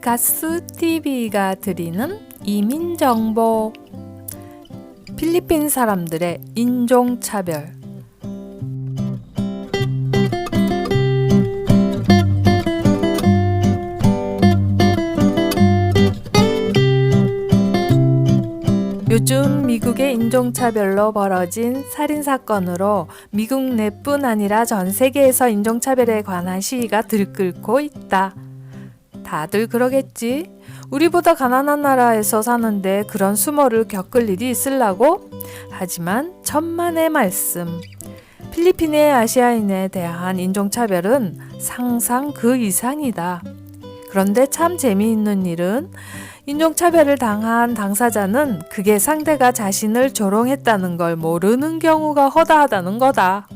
가스TV가 드리는 이민정보. 필리핀 사람들의 인종차별. 요즘 미국의 인종차별로 벌어진 살인사건으로 미국 내뿐 아니라 전 세계에서 인종차별에 관한 시위가 들끓고 있다. 다들 그러겠지? 우리보다 가난한 나라에서 사는데 그런 수모를 겪을 일이 있으려고? 하지만 천만의 말씀. 필리핀의 아시아인에 대한 인종차별은 상상 그 이상이다. 그런데 참 재미있는 일은 인종차별을 당한 당사자는 그게 상대가 자신을 조롱했다는 걸 모르는 경우가 허다하다는 거다.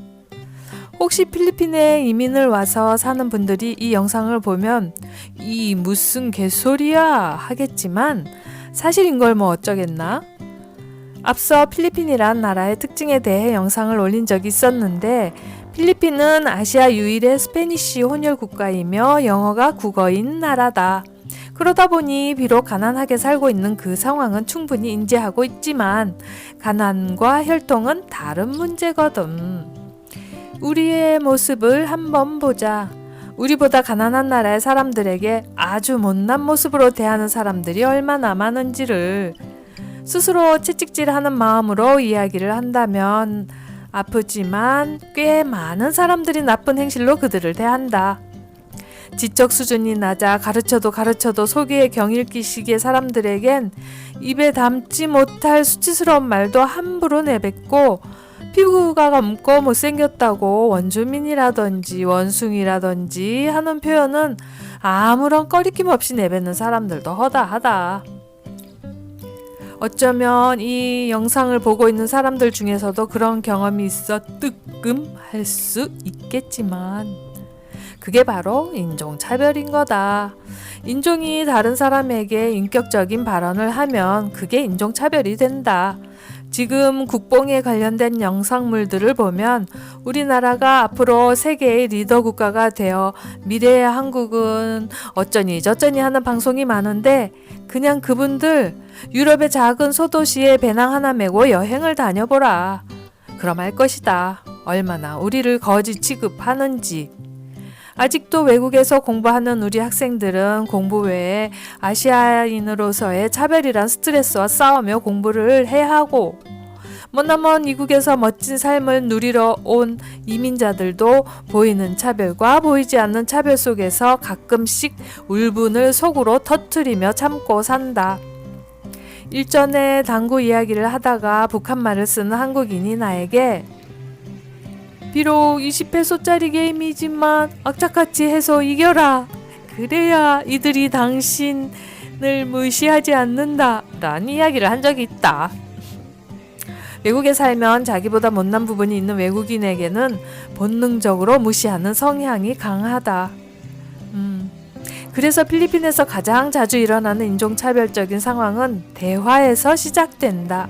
혹시 필리핀에 이민을 와서 사는 분들이 이 영상을 보면 이 무슨 개소리야 하겠지만 사실인 걸 뭐 어쩌겠나? 앞서 필리핀이란 나라의 특징에 대해 영상을 올린 적이 있었는데 필리핀은 아시아 유일의 스페니쉬 혼혈 국가이며 영어가 국어인 나라다. 그러다 보니 비록 가난하게 살고 있는 그 상황은 충분히 인지하고 있지만 가난과 혈통은 다른 문제거든. 우리의 모습을 한번 보자. 우리보다 가난한 나라의 사람들에게 아주 못난 모습으로 대하는 사람들이 얼마나 많은지를 스스로 채찍질하는 마음으로 이야기를 한다면 아프지만 꽤 많은 사람들이 나쁜 행실로 그들을 대한다. 지적 수준이 낮아 가르쳐도 속이에 경일기식의 사람들에겐 입에 담지 못할 수치스러운 말도 함부로 내뱉고 피부가 검고 못생겼다고 원주민이라든지 원숭이라든지 하는 표현은 아무런 꺼리낌 없이 내뱉는 사람들도 허다하다. 어쩌면 이 영상을 보고 있는 사람들 중에서도 그런 경험이 있어 뜨끔할 수 있겠지만 그게 바로 인종차별인 거다. 인종이 다른 사람에게 인격적인 발언을 하면 그게 인종차별이 된다. 지금 국뽕에 관련된 영상물들을 보면 우리나라가 앞으로 세계의 리더 국가가 되어 미래의 한국은 어쩌니 저쩌니 하는 방송이 많은데 그냥 그분들 유럽의 작은 소도시에 배낭 하나 메고 여행을 다녀보라. 그럼 알 것이다. 얼마나 우리를 거지 취급하는지. 아직도 외국에서 공부하는 우리 학생들은 공부 외에 아시아인으로서의 차별이란 스트레스와 싸우며 공부를 해야 하고 머나먼 이국에서 멋진 삶을 누리러 온 이민자들도 보이는 차별과 보이지 않는 차별 속에서 가끔씩 울분을 속으로 터뜨리며 참고 산다. 일전에 당구 이야기를 하다가 북한말을 쓰는 한국인이 나에게 비록 20페소짜리 게임이지만 악착같이 해서 이겨라. 그래야 이들이 당신을 무시하지 않는다. 라는 이야기를 한 적이 있다. 외국에 살면 자기보다 못난 부분이 있는 외국인에게는 본능적으로 무시하는 성향이 강하다. 그래서 필리핀에서 가장 자주 일어나는 인종차별적인 상황은 대화에서 시작된다.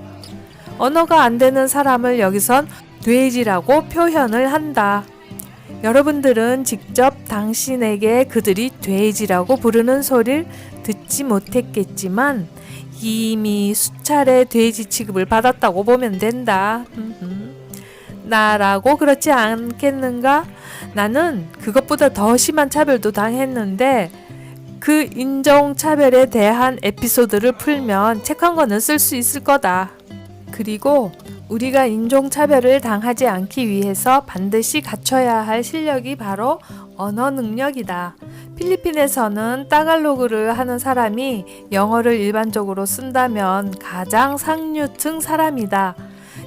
언어가 안 되는 사람을 여기선 돼지라고 표현을 한다. 여러분들은 직접 당신에게 그들이 돼지라고 부르는 소리를 듣지 못했겠지만 이미 수차례 돼지 취급을 받았다고 보면 된다. 나라고 그렇지 않겠는가? 나는 그것보다 더 심한 차별도 당했는데 그 인종차별에 대한 에피소드를 풀면 책 한 권은 쓸 수 있을 거다. 그리고 우리가 인종차별을 당하지 않기 위해서 반드시 갖춰야 할 실력이 바로 언어 능력이다. 필리핀에서는 따갈로그를 하는 사람이 영어를 일반적으로 쓴다면 가장 상류층 사람이다.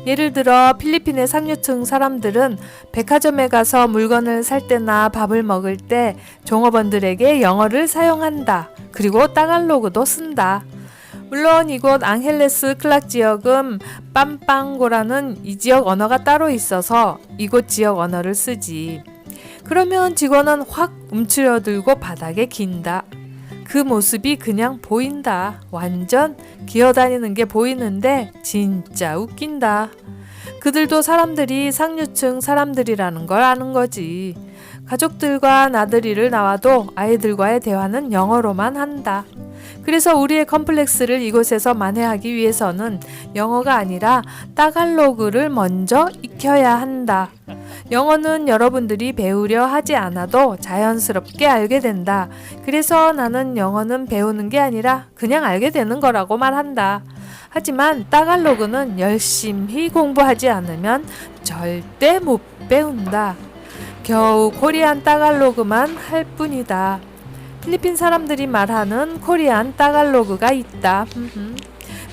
예를 들어 필리핀의 상류층 사람들은 백화점에 가서 물건을 살 때나 밥을 먹을 때 종업원들에게 영어를 사용한다. 그리고 따갈로그도 쓴다. 물론 이곳 앙헬레스 클락 지역은 빰빵고라는 이 지역 언어가 따로 있어서 이곳 지역 언어를 쓰지. 그러면 직원은 확 움츠러들고 바닥에 긴다. 그 모습이 그냥 보인다. 완전 기어다니는 게 보이는데 진짜 웃긴다. 그들도 사람들이 상류층 사람들이라는 걸 아는 거지. 가족들과 나들이를 나와도 아이들과의 대화는 영어로만 한다. 그래서 우리의 컴플렉스를 이곳에서 만회하기 위해서는 영어가 아니라 따갈로그를 먼저 익혀야 한다. 영어는 여러분들이 배우려 하지 않아도 자연스럽게 알게 된다. 그래서 나는 영어는 배우는 게 아니라 그냥 알게 되는 거라고 말한다. 하지만 따갈로그는 열심히 공부하지 않으면 절대 못 배운다. 겨우 코리안 따갈로그만 할 뿐이다. 필리핀 사람들이 말하는 코리안 따갈로그가 있다.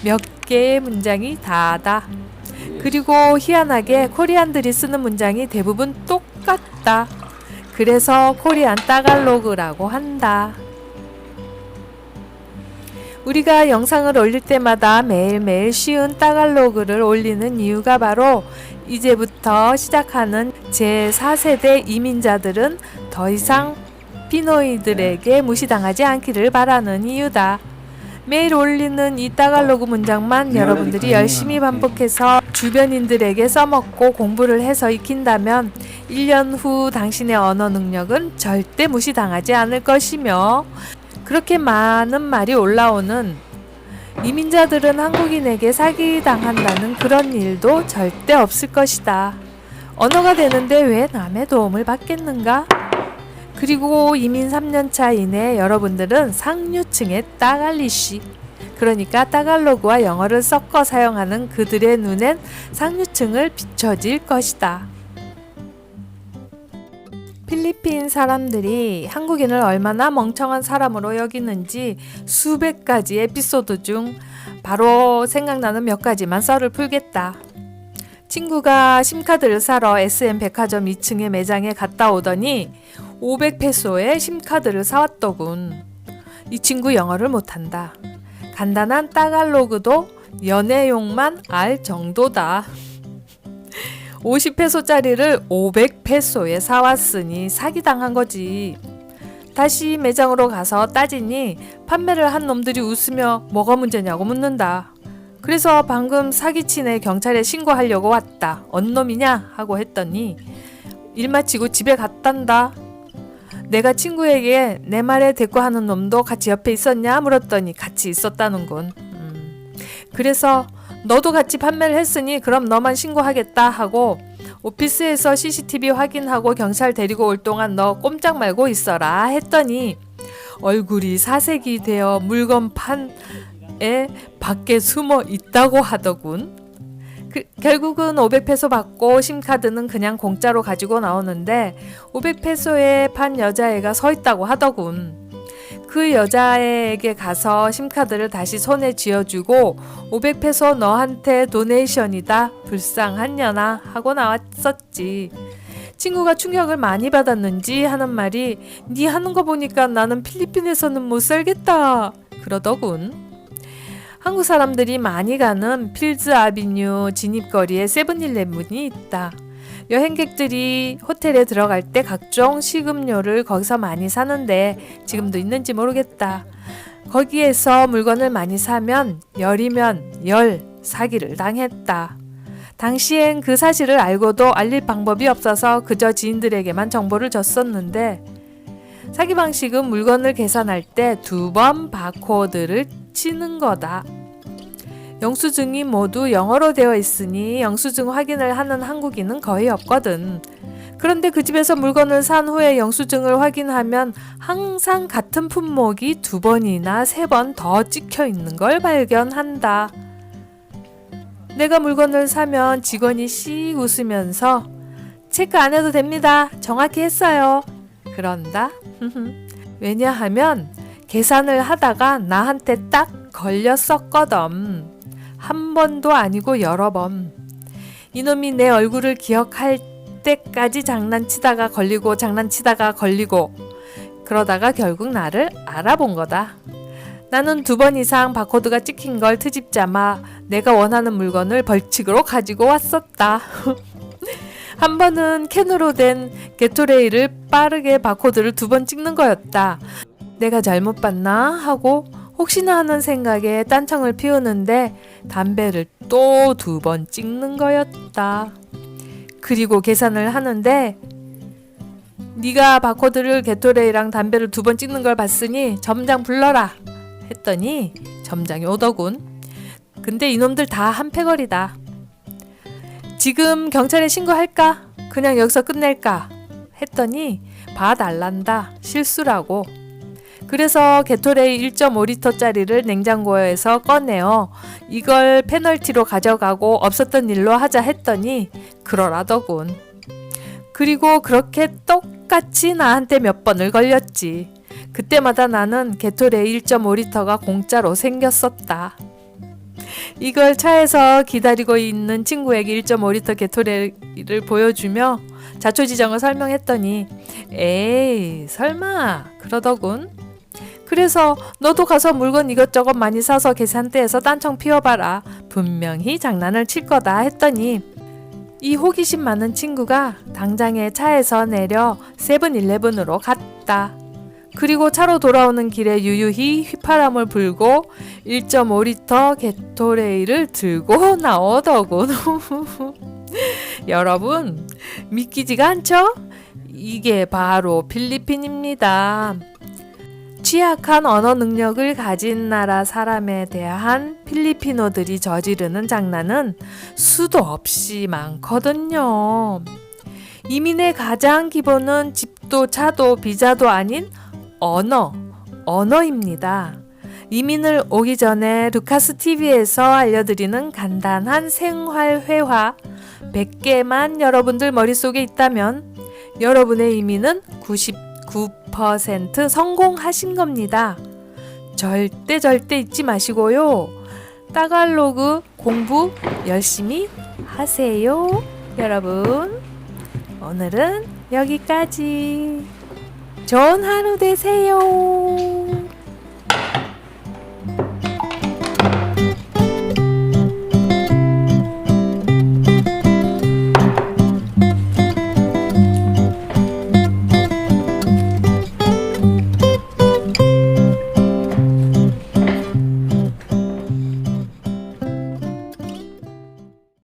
몇 개의 문장이 다다. 그리고 희한하게 코리안들이 쓰는 문장이 대부분 똑같다. 그래서 코리안 따갈로그라고 한다. 우리가 영상을 올릴 때마다 매일매일 쉬운 따갈로그를 올리는 이유가 바로 이제부터 시작하는 제4세대 이민자들은 더 이상 피노이들에게 무시당하지 않기를 바라는 이유다. 매일 올리는 이 따갈로그 문장만 여러분들이 열심히 반복해서 주변인들에게 써먹고 공부를 해서 익힌다면 1년 후 당신의 언어 능력은 절대 무시당하지 않을 것이며, 그렇게 많은 말이 올라오는 이민자들은 한국인에게 사기당한다는 그런 일도 절대 없을 것이다. 언어가 되는데 왜 남의 도움을 받겠는가? 그리고 이민 3년차이내 여러분들은 상류층의 따갈리쉬, 그러니까 따갈로그와 영어를 섞어 사용하는 그들의 눈엔 상류층을 비춰질 것이다. 필리핀 사람들이 한국인을 얼마나 멍청한 사람으로 여기는지 수백 가지 에피소드 중 바로 생각나는 몇 가지만 썰을 풀겠다. 친구가 심카드를 사러 SM 백화점 2층의 매장에 갔다 오더니 500페소에 심카드를 사왔더군. 이 친구 영어를 못한다. 간단한 따갈로그도 연애용만 알 정도다. 50페소짜리를 500페소에 사왔으니 사기당한 거지. 다시 매장으로 가서 따지니 판매를 한 놈들이 웃으며 뭐가 문제냐고 묻는다. 그래서 방금 사기친 애 경찰에 신고하려고 왔다. 언놈이냐? 하고 했더니 일 마치고 집에 갔단다. 내가 친구에게 내 말에 대꾸하는 놈도 같이 옆에 있었냐? 물었더니 같이 있었다는군. 그래서 너도 같이 판매를 했으니 그럼 너만 신고하겠다 하고 오피스에서 CCTV 확인하고 경찰 데리고 올 동안 너 꼼짝 말고 있어라 했더니 얼굴이 사색이 되어 물건판에 밖에 숨어 있다고 하더군. 결국은 500페소 받고 심카드는 그냥 공짜로 가지고 나오는데 500페소에 판 여자애가 서 있다고 하더군. 그 여자애에게 가서 심카드를 다시 손에 쥐어주고 500페소 너한테 도네이션이다 불쌍한 년아 하고 나왔었지. 친구가 충격을 많이 받았는지 하는 말이 니 하는 거 보니까 나는 필리핀에서는 못 살겠다 그러더군. 한국 사람들이 많이 가는 필즈 아비뉴 진입거리에 세븐일레븐이 있다. 여행객들이 호텔에 들어갈 때 각종 식음료를 거기서 많이 사는데 지금도 있는지 모르겠다. 거기에서 물건을 많이 사면 열이면 열 사기를 당했다. 당시엔 그 사실을 알고도 알릴 방법이 없어서 그저 지인들에게만 정보를 줬었는데 사기 방식은 물건을 계산할 때 2번 바코드를 치는 거다. 영수증이 모두 영어로 되어 있으니 영수증 확인을 하는 한국인은 거의 없거든. 그런데 그 집에서 물건을 산 후에 영수증을 확인하면 항상 같은 품목이 2번이나 3번 더 찍혀 있는 걸 발견한다. 내가 물건을 사면 직원이 씩 웃으면서 체크 안 해도 됩니다. 정확히 했어요. 그런다. 왜냐하면 계산을 하다가 나한테 딱 걸렸었거든. 한 번도 아니고 여러 번. 이놈이 내 얼굴을 기억할 때까지 장난치다가 걸리고 장난치다가 걸리고 그러다가 결국 나를 알아본 거다. 나는 2번 이상 바코드가 찍힌 걸 트집잡아 내가 원하는 물건을 벌칙으로 가지고 왔었다. 한 번은 캔으로 된 게토레이를 빠르게 바코드를 2번 찍는 거였다. 내가 잘못 봤나 하고 혹시나 하는 생각에 딴청을 피우는데 담배를 또 2번 찍는 거였다. 그리고 계산을 하는데 네가 바코드를 게토레이랑 담배를 2번 찍는 걸 봤으니 점장 불러라 했더니 점장이 오더군. 근데 이놈들 다 한패거리다. 지금 경찰에 신고할까? 그냥 여기서 끝낼까? 했더니 봐달란다. 실수라고. 그래서 게토레이 1.5리터짜리를 냉장고에서 꺼내어 이걸 페널티로 가져가고 없었던 일로 하자 했더니 그러라더군. 그리고 그렇게 똑같이 나한테 몇 번을 걸렸지. 그때마다 나는 게토레이 1.5리터가 공짜로 생겼었다. 이걸 차에서 기다리고 있는 친구에게 1.5리터 게토레이를 보여주며 자초지정을 설명했더니 에이 설마 그러더군. 그래서 너도 가서 물건 이것저것 많이 사서 계산대에서 딴청 피워봐라. 분명히 장난을 칠 거다 했더니 이 호기심 많은 친구가 당장에 차에서 내려 세븐일레븐으로 갔다. 그리고 차로 돌아오는 길에 유유히 휘파람을 불고 1.5리터 게토레이를 들고 나오더군. 여러분 믿기지가 않죠? 이게 바로 필리핀입니다. 취약한 언어 능력을 가진 나라 사람에 대한 필리피노들이 저지르는 장난은 수도 없이 많거든요. 이민의 가장 기본은 집도 차도 비자도 아닌 언어입니다. 이민을 오기 전에 루카스 TV에서 알려드리는 간단한 생활 회화 100개만 여러분들 머릿속에 있다면 여러분의 이민은 99% 성공하신 겁니다. 절대 잊지 마시고요. 따갈로그 공부 열심히 하세요. 여러분, 오늘은 여기까지. 좋은 하루 되세요.